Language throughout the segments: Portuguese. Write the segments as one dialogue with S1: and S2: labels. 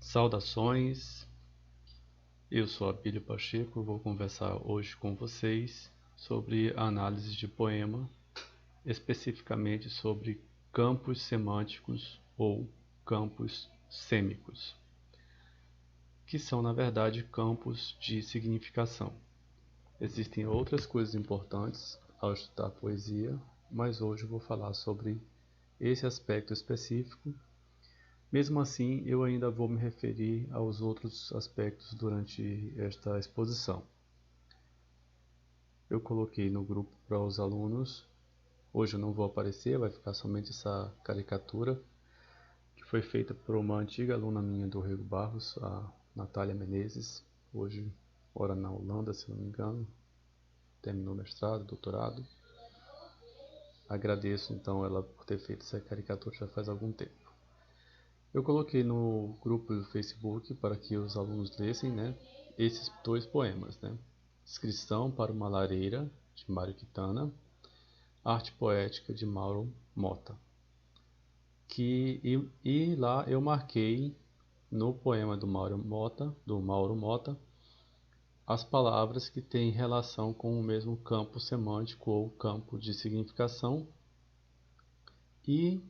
S1: Saudações, eu sou Abílio Pacheco, vou conversar hoje com vocês sobre a análise de poema, especificamente sobre campos semânticos ou campos sêmicos, que são na verdade campos de significação. Existem outras coisas importantes ao estudar poesia, mas hoje eu vou falar sobre esse aspecto específico. Mesmo assim, eu ainda vou me referir aos outros aspectos durante esta exposição. Eu coloquei no grupo para os alunos, hoje eu não vou aparecer, vai ficar somente essa caricatura, que foi feita por uma antiga aluna minha do Rego Barros, a Natália Menezes, hoje mora na Holanda, se não me engano, terminou mestrado, doutorado. Agradeço então ela por ter feito essa caricatura já faz algum tempo. Eu coloquei no grupo do Facebook para que os alunos lessem, esses dois poemas, Descrição para uma Lareira, de Mário Quintana, Arte Poética, de Mauro Mota. E lá eu marquei no poema do Mauro Mota, as palavras que têm relação com o mesmo campo semântico ou campo de significação, e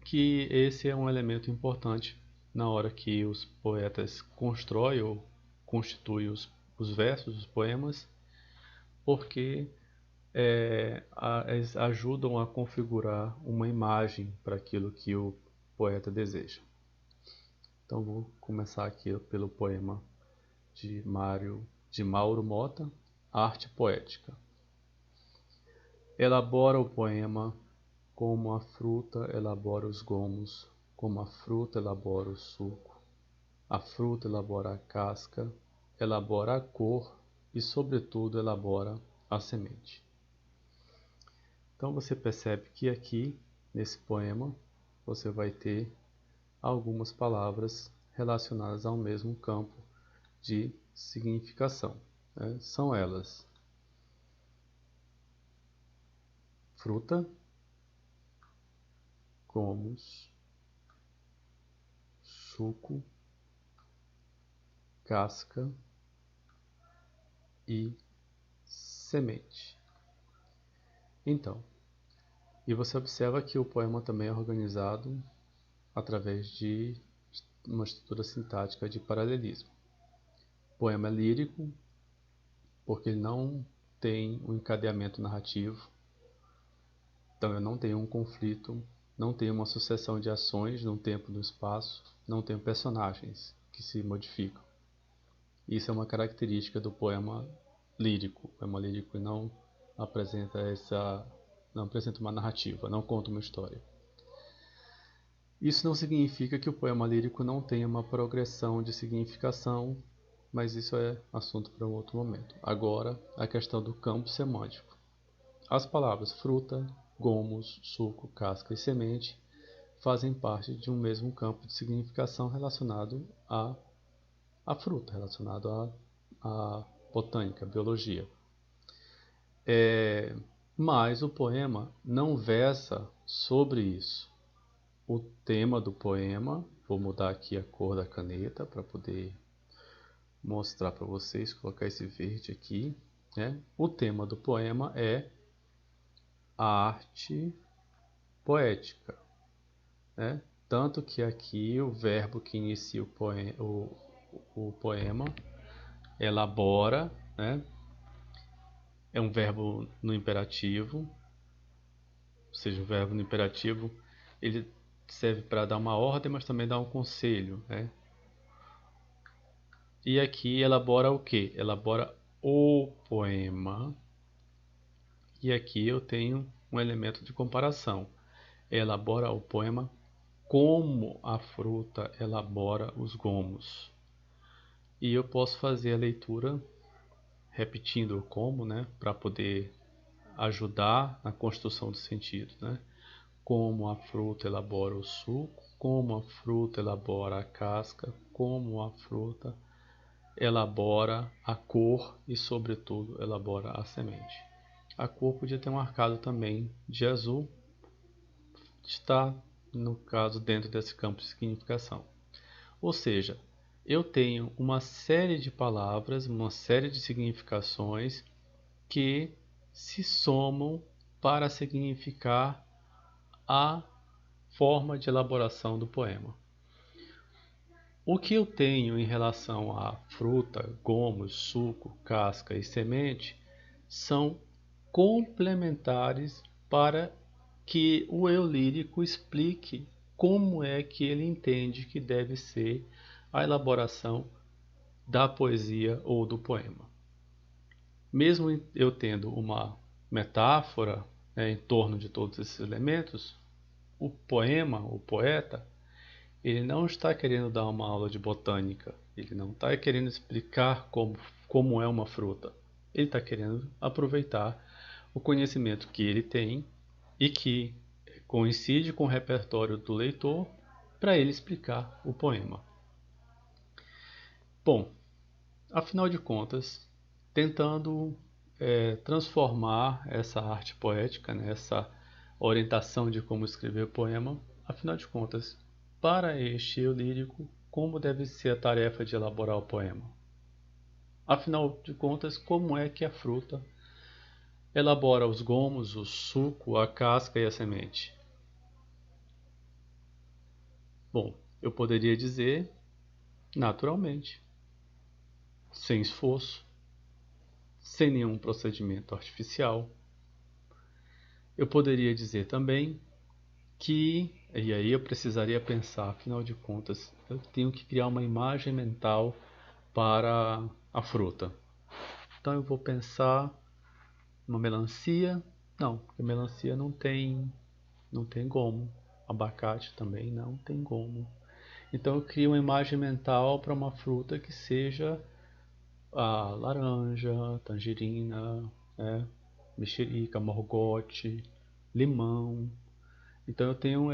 S1: que esse é um elemento importante na hora que os poetas constroem ou constituem os versos, os poemas, porque eles ajudam a configurar uma imagem para aquilo que o poeta deseja. Então vou começar aqui pelo poema de Mauro Mota, Arte Poética. Elabora o poema como a fruta elabora os gomos, como a fruta elabora o suco. A fruta elabora a casca, elabora a cor e, sobretudo, elabora a semente. Então você percebe que aqui, nesse poema, você vai ter algumas palavras relacionadas ao mesmo campo de significação. São elas: fruta, gomos, suco, casca e semente. Então, e você observa que o poema também é organizado através de uma estrutura sintática de paralelismo. O poema é lírico, porque ele não tem um encadeamento narrativo, então eu não tenho um conflito, não tenho uma sucessão de ações no tempo e no espaço, não tenho personagens que se modificam. Isso é uma característica do poema lírico. O poema lírico não apresenta uma narrativa, não conta uma história. Isso não significa que o poema lírico não tenha uma progressão de significação, mas isso é assunto para um outro momento. Agora, a questão do campo semântico. As palavras fruta, gomos, suco, casca e semente fazem parte de um mesmo campo de significação relacionado à fruta, relacionado à botânica, à biologia. Mas o poema não versa sobre isso. O tema do poema, vou mudar aqui a cor da caneta para poder mostrar para vocês, colocar esse verde aqui. O tema do poema é a arte poética. Tanto que aqui o verbo que inicia o poema, elabora, é um verbo no imperativo, ou seja, o verbo no imperativo ele serve para dar uma ordem, mas também dar um conselho. E aqui elabora o que? Elabora o poema. E aqui eu tenho um elemento de comparação. Elabora o poema como a fruta elabora os gomos. E eu posso fazer a leitura repetindo o como, para poder ajudar na construção do sentido. Como a fruta elabora o suco, como a fruta elabora a casca, como a fruta elabora a cor e, sobretudo, elabora a semente. A cor podia ter marcado também de azul, está, no caso, dentro desse campo de significação. Ou seja, eu tenho uma série de palavras, uma série de significações que se somam para significar a forma de elaboração do poema. O que eu tenho em relação a fruta, gomos, suco, casca e semente são complementares para que o eu lírico explique como é que ele entende que deve ser a elaboração da poesia ou do poema. Mesmo eu tendo uma metáfora, em torno de todos esses elementos, o poema, o poeta, ele não está querendo dar uma aula de botânica, ele não está querendo explicar como é uma fruta. Ele está querendo aproveitar o conhecimento que ele tem e que coincide com o repertório do leitor para ele explicar o poema. Bom, afinal de contas, tentando transformar essa arte poética, né, essa orientação de como escrever poema, afinal de contas, para este eu lírico, como deve ser a tarefa de elaborar o poema? Afinal de contas, como é que a fruta elabora os gomos, o suco, a casca e a semente? Bom, eu poderia dizer naturalmente, sem esforço, sem nenhum procedimento artificial. Eu poderia dizer também que, e aí eu precisaria pensar, afinal de contas, eu tenho que criar uma imagem mental para a fruta. Então eu vou pensar uma melancia, não, porque melancia não tem gomo. Abacate também não tem gomo. Então eu crio uma imagem mental para uma fruta que seja a laranja, tangerina, né, mexerica, morgote, limão. Então eu tenho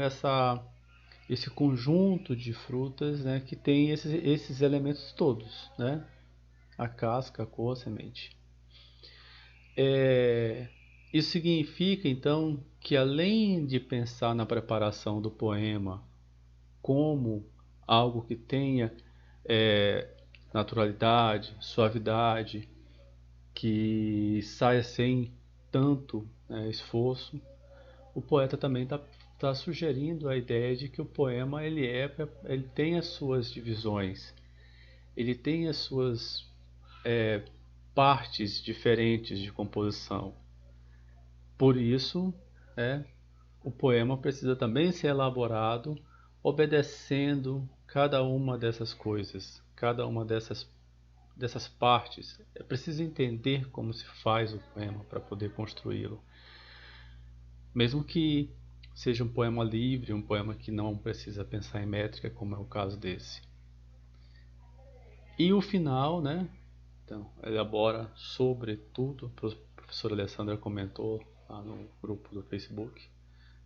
S1: esse conjunto de frutas, né, que tem esses elementos todos, né? A casca, a cor, a semente. Isso significa então que além de pensar na preparação do poema como algo que tenha naturalidade, suavidade, que saia sem tanto, né, esforço, o poeta também está sugerindo a ideia de que o poema ele tem as suas divisões, ele tem as suas partes diferentes de composição. Por isso, o poema precisa também ser elaborado obedecendo cada uma dessas coisas, cada uma dessas partes. É preciso entender como se faz o poema para poder construí-lo. Mesmo que seja um poema livre, um poema que não precisa pensar em métrica, como é o caso desse. E o final, né? Então, elabora sobretudo, a professora Alessandra comentou lá no grupo do Facebook,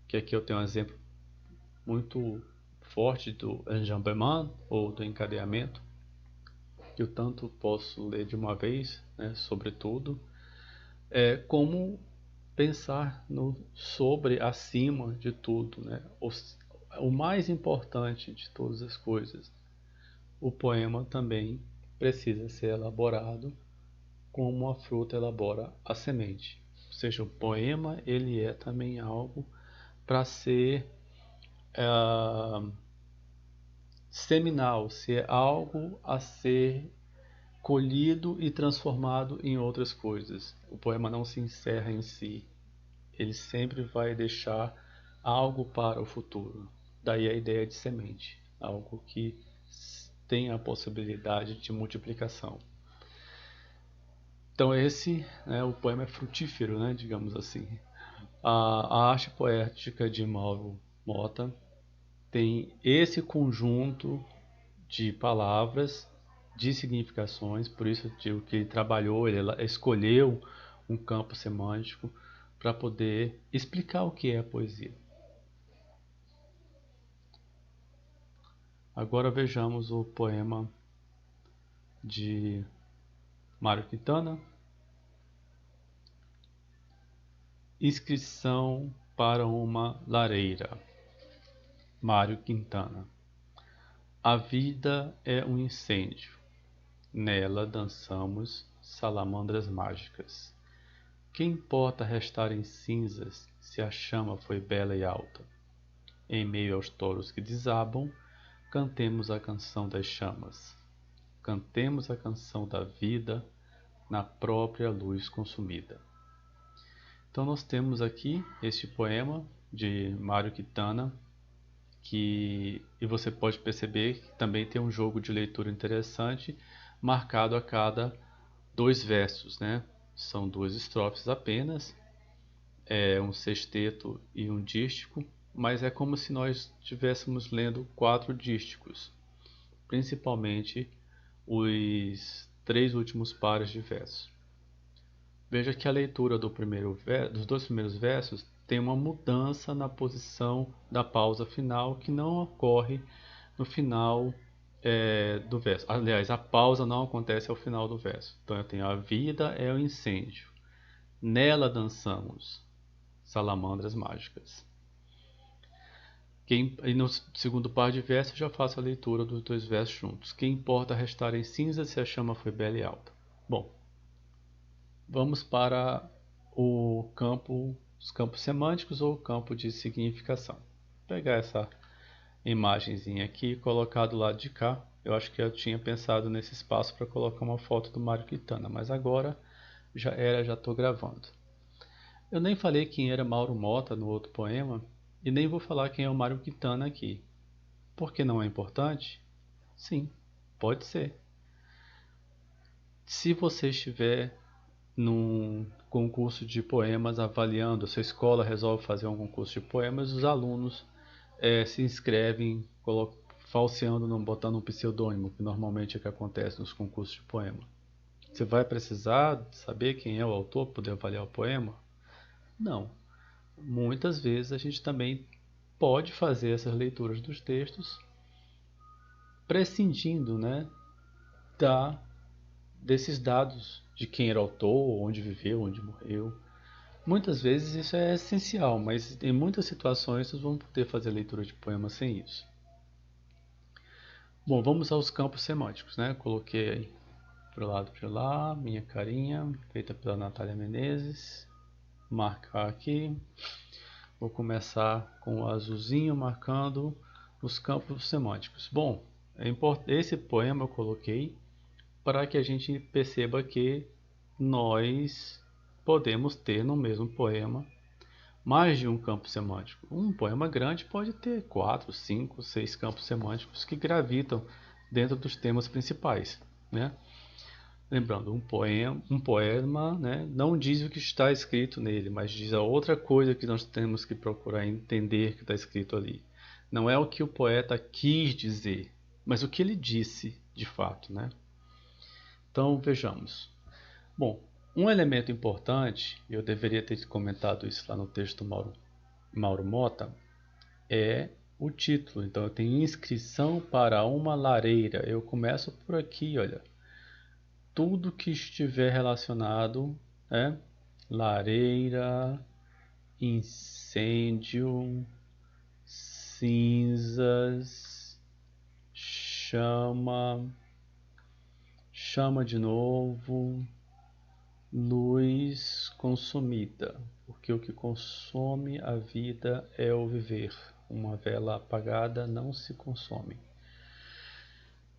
S1: que aqui eu tenho um exemplo muito forte do enjambement, ou do encadeamento, que eu tanto posso ler de uma vez, né, sobretudo, como pensar no sobre, acima de tudo, né? O mais importante de todas as coisas. O poema também precisa ser elaborado como a fruta elabora a semente. Ou seja, o poema ele é também algo para ser seminal, ser algo a ser colhido e transformado em outras coisas. O poema não se encerra em si, ele sempre vai deixar algo para o futuro. Daí a ideia de semente, algo que tem a possibilidade de multiplicação. Então o poema é frutífero, né, digamos assim. A arte poética de Mauro Mota tem esse conjunto de palavras, de significações, por isso digo que ele trabalhou, ele escolheu um campo semântico para poder explicar o que é a poesia. Agora vejamos o poema de Mário Quintana, Inscrição para uma Lareira. Mário Quintana. A vida é um incêndio, nela dançamos salamandras mágicas. Que importa restar em cinzas se a chama foi bela e alta? Em meio aos touros que desabam, cantemos a canção das chamas. Cantemos a canção da vida na própria luz consumida. Então nós temos aqui este poema de Mário Quintana, e você pode perceber que também tem um jogo de leitura interessante, marcado a cada 2 versos, né? São 2 estrofes apenas, é um sexteto e um dístico, mas é como se nós estivéssemos lendo 4 dísticos, principalmente os 3 últimos pares de versos. Veja que a leitura dos 2 primeiros versos tem uma mudança na posição da pausa final que não ocorre no final do verso. Aliás, a pausa não acontece ao final do verso. Então eu tenho: a vida é o incêndio, nela dançamos salamandras mágicas. E no segundo par de versos eu já faço a leitura dos 2 versos juntos. Que importa restar em cinza se a chama foi bela e alta? Bom, vamos para os campos semânticos ou campo de significação. Vou pegar essa imagenzinha aqui e colocar do lado de cá. Eu acho que eu tinha pensado nesse espaço para colocar uma foto do Mário Quintana, mas agora já estou gravando. Eu nem falei quem era Mauro Mota no outro poema e nem vou falar quem é o Mário Quintana aqui. Por que não é importante? Sim, pode ser. Se você estiver num concurso de poemas avaliando, a sua escola resolve fazer um concurso de poemas, os alunos se inscrevem falseando, não botando um pseudônimo, que normalmente é o que acontece nos concursos de poema. Você vai precisar saber quem é o autor para poder avaliar o poema? Não. Muitas vezes a gente também pode fazer essas leituras dos textos prescindindo, né, desses dados de quem era o autor, onde viveu, onde morreu. Muitas vezes isso é essencial, mas em muitas situações nós vamos poder fazer leitura de poema sem isso. Bom, vamos aos campos semânticos, né? Coloquei aí pro lado de lá, minha carinha, feita pela Natália Menezes. Marcar aqui. Vou começar com o azulzinho marcando os campos semânticos. Bom, esse poema eu coloquei para que a gente perceba que nós podemos ter no mesmo poema mais de um campo semântico. Um poema grande pode ter 4, 5, 6 campos semânticos que gravitam dentro dos temas principais, né? Lembrando, um poema, né, não diz o que está escrito nele, mas diz a outra coisa que nós temos que procurar entender que está escrito ali. Não é o que o poeta quis dizer, mas o que ele disse de fato, né? Então vejamos. Bom, um elemento importante, eu deveria ter comentado isso lá no texto do Mauro Mota, é o título. Então eu tenho inscrição para uma lareira. Eu começo por aqui, olha. Tudo que estiver relacionado, né? Lareira, incêndio, cinzas, chama, chama de novo, luz consumida, porque o que consome a vida é o viver. Uma vela apagada não se consome.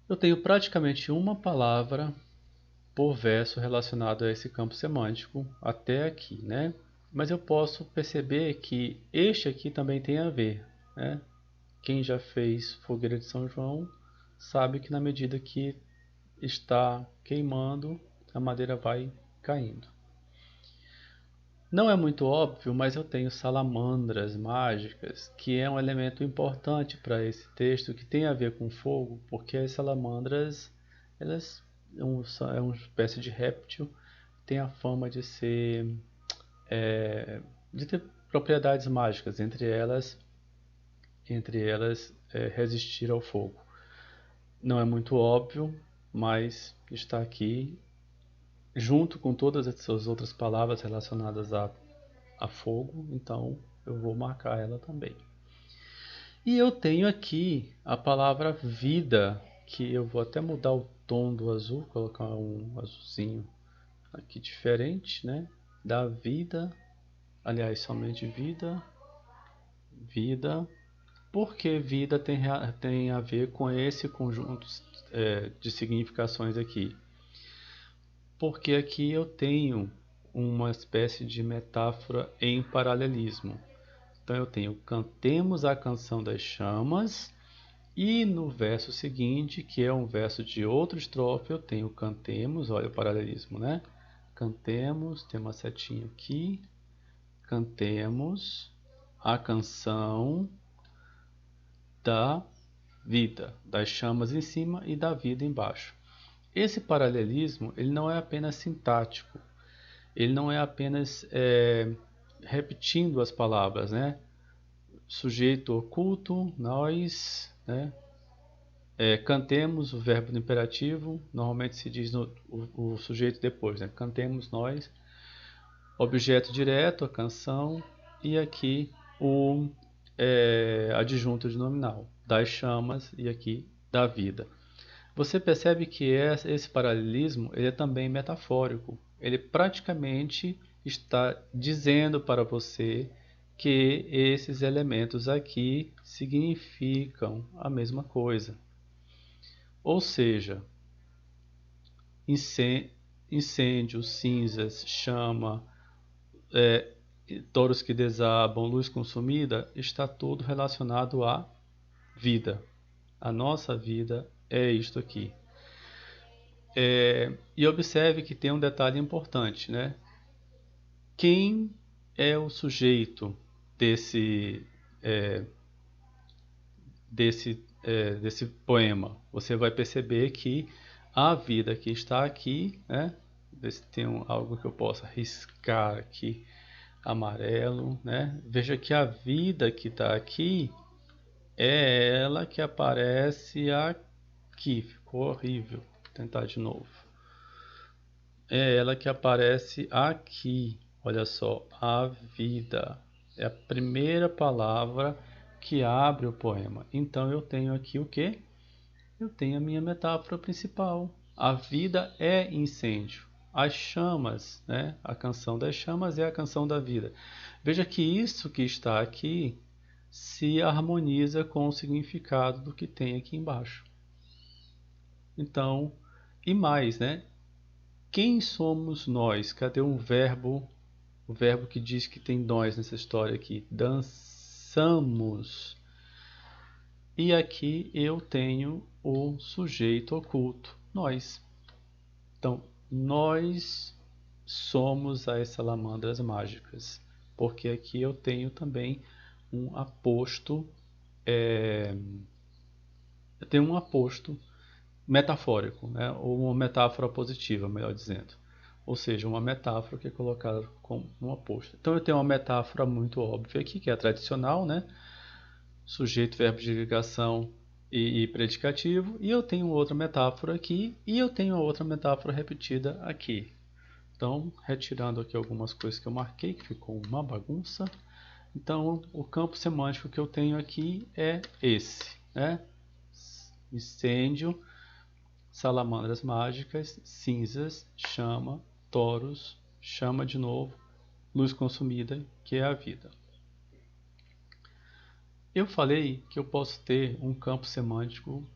S1: Eu tenho praticamente uma palavra por verso relacionado a esse campo semântico até aqui, né? Mas eu posso perceber que este aqui também tem a ver, né? Quem já fez fogueira de São João sabe que na medida que está queimando, a madeira vai caindo. Não é muito óbvio, mas eu tenho salamandras mágicas, que é um elemento importante para esse texto, que tem a ver com fogo, porque as salamandras, elas é uma espécie de réptil, tem a fama de de ter propriedades mágicas, entre elas resistir ao fogo. Não é muito óbvio, mas está aqui junto com todas essas outras palavras relacionadas a fogo, então eu vou marcar ela também. E eu tenho aqui a palavra vida, que eu vou até mudar o tom do azul, colocar um azulzinho aqui diferente, né? Da vida, aliás, somente vida, vida. Porque vida tem a ver com esse conjunto de significações aqui? Porque aqui eu tenho uma espécie de metáfora em paralelismo. Então eu tenho cantemos a canção das chamas, e no verso seguinte, que é um verso de outra estrofe, eu tenho cantemos, olha o paralelismo, né? Cantemos, tem uma setinha aqui, cantemos a canção da vida, das chamas em cima e da vida embaixo. Esse paralelismo ele não é apenas sintático, ele não é apenas repetindo as palavras, né? Sujeito oculto, nós, né? Cantemos, o verbo no imperativo, normalmente se diz o sujeito depois, né? Cantemos nós, objeto direto, a canção, e aqui o adjunto de nominal, das chamas, e aqui da vida. Você percebe que esse paralelismo ele é também metafórico. Ele praticamente está dizendo para você que esses elementos aqui significam a mesma coisa. Ou seja, incêndio, cinzas, chama, touros que desabam, luz consumida, está tudo relacionado à vida. A nossa vida é isto aqui. E observe que tem um detalhe importante, né? Quem é o sujeito desse poema? Você vai perceber que a vida que está aqui, né? Ver se tem algo que eu possa riscar aqui, amarelo, né? Veja que a vida que está aqui é ela que aparece aqui. Ficou horrível. Vou tentar de novo. É ela que aparece aqui. Olha só, a vida. É a primeira palavra que abre o poema. Então eu tenho aqui o quê? Eu tenho a minha metáfora principal. A vida é incêndio. As chamas, né? A canção das chamas é a canção da vida. Veja que isso que está aqui se harmoniza com o significado do que tem aqui embaixo. Então, e mais, né? Quem somos nós? Cadê o verbo que diz que tem nós nessa história aqui? Dançamos. E aqui eu tenho o sujeito oculto, nós. Então, nós somos as salamandras mágicas. Porque aqui eu tenho também um aposto, eu tenho um aposto metafórico, né? Ou uma metáfora positiva, melhor dizendo. Ou seja, uma metáfora que é colocada como um aposto. Então eu tenho uma metáfora muito óbvia aqui, que é a tradicional, né? Sujeito, verbo de ligação e predicativo. E eu tenho outra metáfora aqui, e eu tenho outra metáfora repetida aqui. Então, retirando aqui algumas coisas que eu marquei, que ficou uma bagunça. Então, o campo semântico que eu tenho aqui é esse, né? Incêndio, salamandras mágicas, cinzas, chama, touros, chama de novo, luz consumida, que é a vida. Eu falei que eu posso ter um campo semântico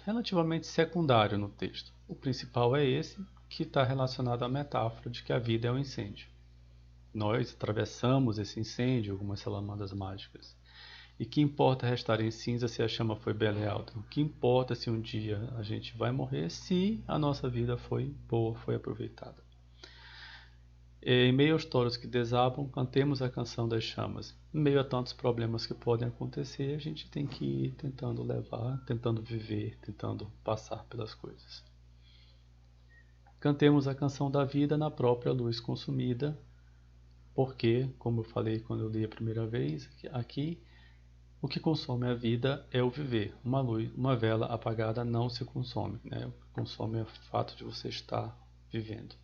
S1: relativamente secundário no texto. O principal é esse, que está relacionado à metáfora de que a vida é um incêndio. Nós atravessamos esse incêndio, algumas salamandras mágicas. E que importa restar em cinza se a chama foi bela e alta? O que importa se um dia a gente vai morrer se a nossa vida foi boa, foi aproveitada? Em meio aos touros que desabam, cantemos a canção das chamas. Em meio a tantos problemas que podem acontecer, a gente tem que ir tentando levar, tentando viver, tentando passar pelas coisas. Cantemos a canção da vida na própria luz consumida, porque, como eu falei quando eu li a primeira vez, aqui, o que consome a vida é o viver. Uma luz, uma vela apagada não se consome, né? O que consome é o fato de você estar vivendo.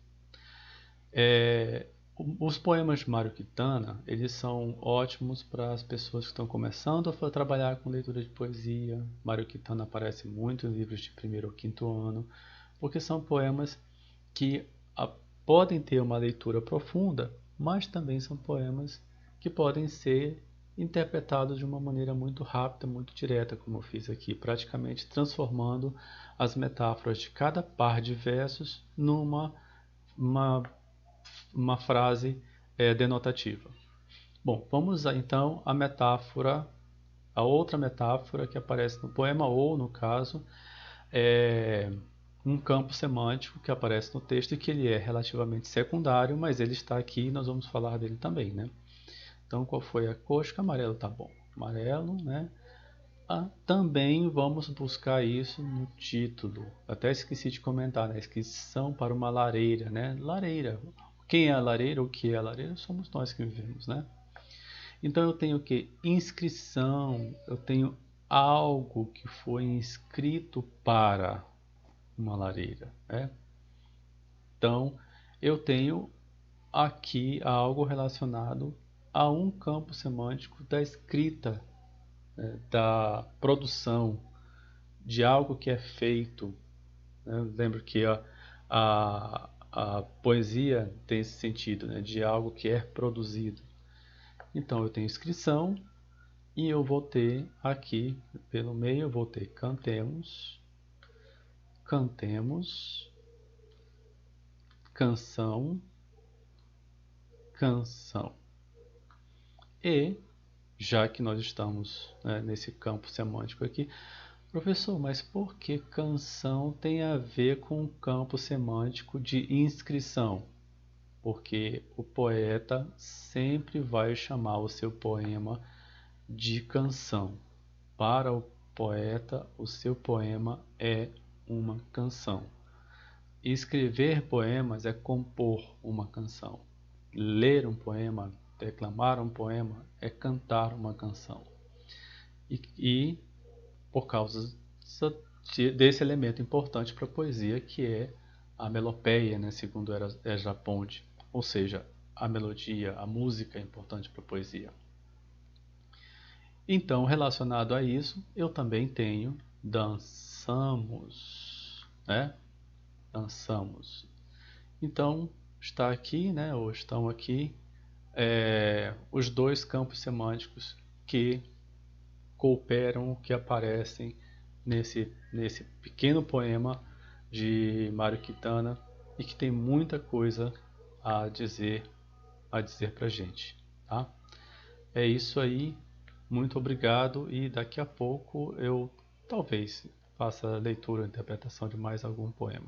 S1: Os poemas de Mário Quintana, eles são ótimos para as pessoas que estão começando a trabalhar com leitura de poesia. Mário Quintana aparece muito em livros de primeiro ou quinto ano, porque são poemas que podem ter uma leitura profunda, mas também são poemas que podem ser interpretados de uma maneira muito rápida, muito direta, como eu fiz aqui, praticamente transformando as metáforas de cada par de versos numa uma frase denotativa. Bom, vamos então à metáfora, a outra metáfora que aparece no poema, ou no caso, é um campo semântico que aparece no texto e que ele é relativamente secundário, mas ele está aqui e nós vamos falar dele também, né? Então, qual foi a cor? Acho que amarelo tá bom. Amarelo, né? Também vamos buscar isso no título. Até esqueci de comentar, né? Inscrição para uma lareira, né? Lareira. Quem é a lareira? O que é a lareira? Somos nós que vivemos, né? Então eu tenho o que? Inscrição. Eu tenho algo que foi inscrito para uma lareira, né? Então eu tenho aqui algo relacionado a um campo semântico da escrita, né? Da produção, de algo que é feito, né? Lembro que a poesia tem esse sentido, né? De algo que é produzido. Então eu tenho inscrição e eu vou ter aqui pelo meio, eu vou ter cantemos, cantemos, canção, canção. E já que nós estamos, né, nesse campo semântico aqui, professor, mas por que canção tem a ver com o campo semântico de inscrição? Porque o poeta sempre vai chamar o seu poema de canção. Para o poeta, o seu poema é uma canção. Escrever poemas é compor uma canção. Ler um poema, declamar um poema é cantar uma canção. E por causa desse elemento importante para a poesia, que é a melopeia, né, segundo Ezra Pound, ou seja, a melodia, a música é importante para a poesia. Então, relacionado a isso, eu também tenho dançamos, né? Dançamos. Então, está aqui, né, ou estão aqui, os dois campos semânticos que cooperam, que aparecem nesse pequeno poema de Mário Quintana e que tem muita coisa a dizer para a gente, tá? É isso aí, muito obrigado e daqui a pouco eu talvez faça a leitura e interpretação de mais algum poema.